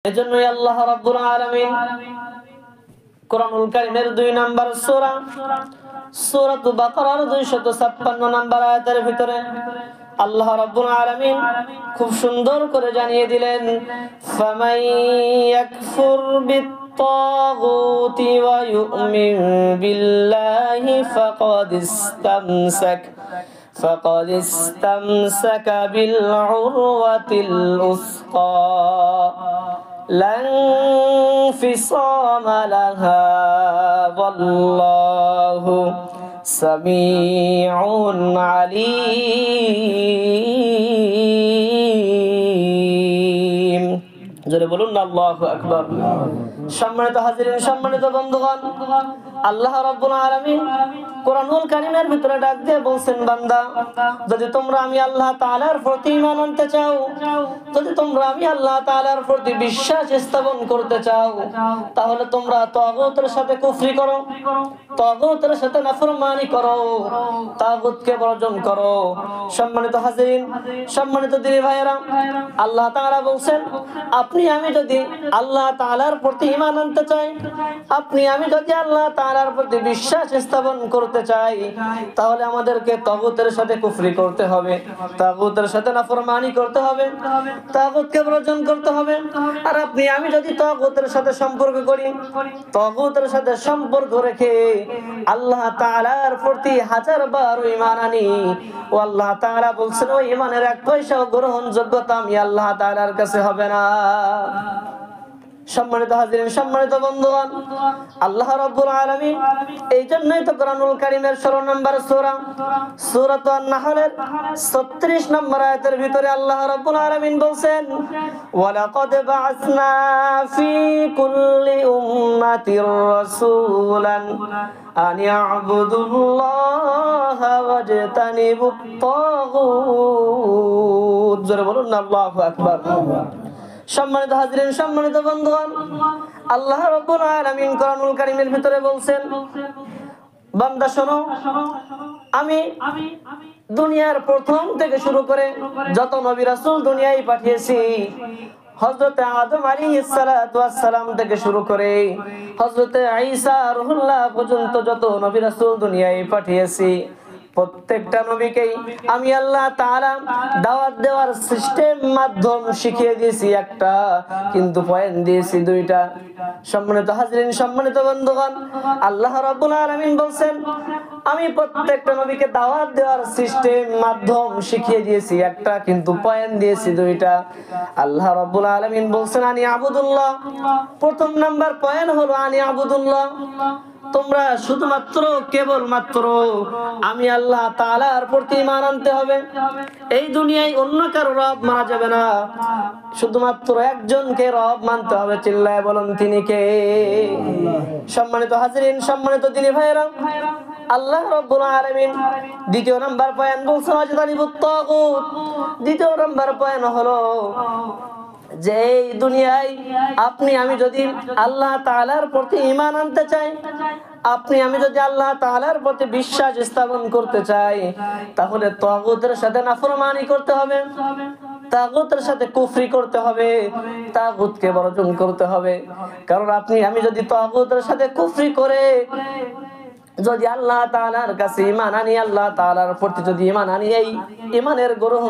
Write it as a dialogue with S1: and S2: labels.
S1: এজন্যই আল্লাহ রাব্বুল আলামিন কোরআনুল কারীমের 2 নাম্বার সূরা সূরাতুল বাকারার 256 নাম্বার আয়াতের ভিতরে আল্লাহ রাব্বুল আলামিন খুব সুন্দর করে জানিয়ে দিলেন, ফামাই ইয়াকফুর বিত্তাগুতি ওয়া ইউমিন বিল্লাহি فقد استمسك بالعروة الوثقى لا انفصام لها والله سميع عليم। জোরে বলুন না আল্লাহু আকবার। সম্মানিত হাজিরিন, সম্মানিত বন্ধুগণ, আল্লাহ রাব্বুল আলামিন কোরআনুল কারীমের ভিতরে ডাক দিয়ে বলছেন, বান্দা, যদি তোমরা আমি আল্লাহ তাআলার প্রতি ঈমান আনতে চাও, যদি তোমরা আমি আল্লাহ তাআলার প্রতি বিশ্বাস স্থাপন করতে চাও, তাহলে তোমরা তাগুতের সাথে কুফরি করো, তাগুতের সাথে নাফরমানি করো, তাগুতকে বর্জন করো। সম্মানিত হাজিরিন, সম্মানিত দিনী ভাইয়েরা, আল্লাহ তাআলা বলছেন, আপনি আমি যদি আল্লাহ তাআলার প্রতি ঈমান আনতে চাই, আপনি আমি যদি আল্লাহ তাআলার প্রতি বিশ্বাস স্থাপন করতে চাই, তাহলে আমাদেরকে তাগুতের সাথে কুফরি করতে হবে, তাগুতের সাথে নাফরমানি করতে হবে, তাগুতকে বর্জন করতে হবে। আর আপনি আমি যদি তাগুতের সাথে সম্পর্ক করি, তাগুতের সাথে সম্পর্ক রেখে আল্লাহ তাআলার প্রতি 1000 বার ঈমান আনি, ও আল্লাহ তাআলা বলছেন ওই ঈমানের 1 পয়সাও গ্রহণযোগ্যতা আমি আল্লাহ তাআলার কাছে হবে না। সম্মানিত হাজিরিন, সম্মানিত বন্ধুগণ, আল্লাহ রাব্বুল আলামিন এই জন্যই তো কোরআনুল কারীমের 16 নম্বর সূরা সূরাতুন আন-নাহলের 36 নম্বর আয়াতের ভিতরে আল্লাহ রাব্বুল আলামিন বলেন, ওয়ালাকাদ বা'আসনা ফি কুল্লি উম্মাতির রাসূলান আন ইয়া'বুদুল্লাহা ওয়াজতানিবুত তাগুত। জোরে বলুন না আল্লাহু আকবার। সম্মানিত হাজিরিন, সম্মানিত বন্ধুগণ, আল্লাহ রাব্বুল আলামিন কোরআনুল কারীমের ভিতরে বলছেন, বান্দা শোনো, আমি দুনিয়ার প্রথম থেকে শুরু করে যত নবী রাসূল দুনিয়ায় পাঠিয়েছি, হযরত আদম আলাইহিস সালাতু ওয়াস সালাম থেকে শুরু করে হযরত ঈসা রুহুল্লাহ পর্যন্ত যত নবী রাসূল দুনিয়ায় পাঠিয়েছি, প্রত্যেকটা নবীকেই আমি আল্লাহ তাআলা দাওয়াত দেওয়ার সিস্টেম মাধ্যম শিখিয়ে দিয়েছি একটা, কিন্তু পয়েন্ট দিয়েছি 2টা। সম্মানিত হাজিরিন, সম্মানিত বন্ধুগণ, আল্লাহ রাব্বুল আলামিন বলেন, আমি প্রত্যেকটা নবীকে দাওয়াত দেওয়ার সিস্টেম মাধ্যম শিখিয়ে দিয়েছি একটা, কিন্তু পয়েন্ট দিয়েছি 2টা। আল্লাহ রাব্বুল আলামিন বলেন, আনি আবুদুল্লাহ। প্রথম নাম্বার পয়েন্ট হলো আনি আবুদুল্লাহ, তোমরা শুধুমাত্র কেবলমাত্র আমি আল্লাহ তাআলার প্রতি ঈমান আনতে হবে। এই দুনিয়ায় অন্য কারো রব মানা যাবে না, শুধুমাত্র একজনকে রব মানতে হবে। চিল্লায় বলুন তিনি কে? সম্মানিত হাজিরিন, সম্মানিত দিনী ভাইরা, আল্লাহ রাব্বুল আলামিন দ্বিতীয় নাম্বার পয়েন্ট বলছেন ওয়াজতানিবুত তাগুত। দ্বিতীয় নাম্বার পয়েন্ট হলো যে এই দুনিয়ায় আপনি আমি যদি আল্লাহ তাআলার প্রতি ঈমান আনতে চাই, আপনি আমি যদি আল্লাহ তাআলার প্রতি বিশ্বাস স্থাপন করতে চাই, তাহলে তাগুতের সাথে নাফরমানি করতে হবে, তাগুতের সাথে কুফরি করতে হবে, তাগুতকে বর্জন করতে হবে। কারণ আপনি আমি যদি তাগুতের সাথে কুফরি করে যদি আল্লাহ তাআলার কাছে ঈমান আনি, আল্লাহ তাআলার প্রতি যদি ঈমান আনি, এই ঈমানের গ্রহণ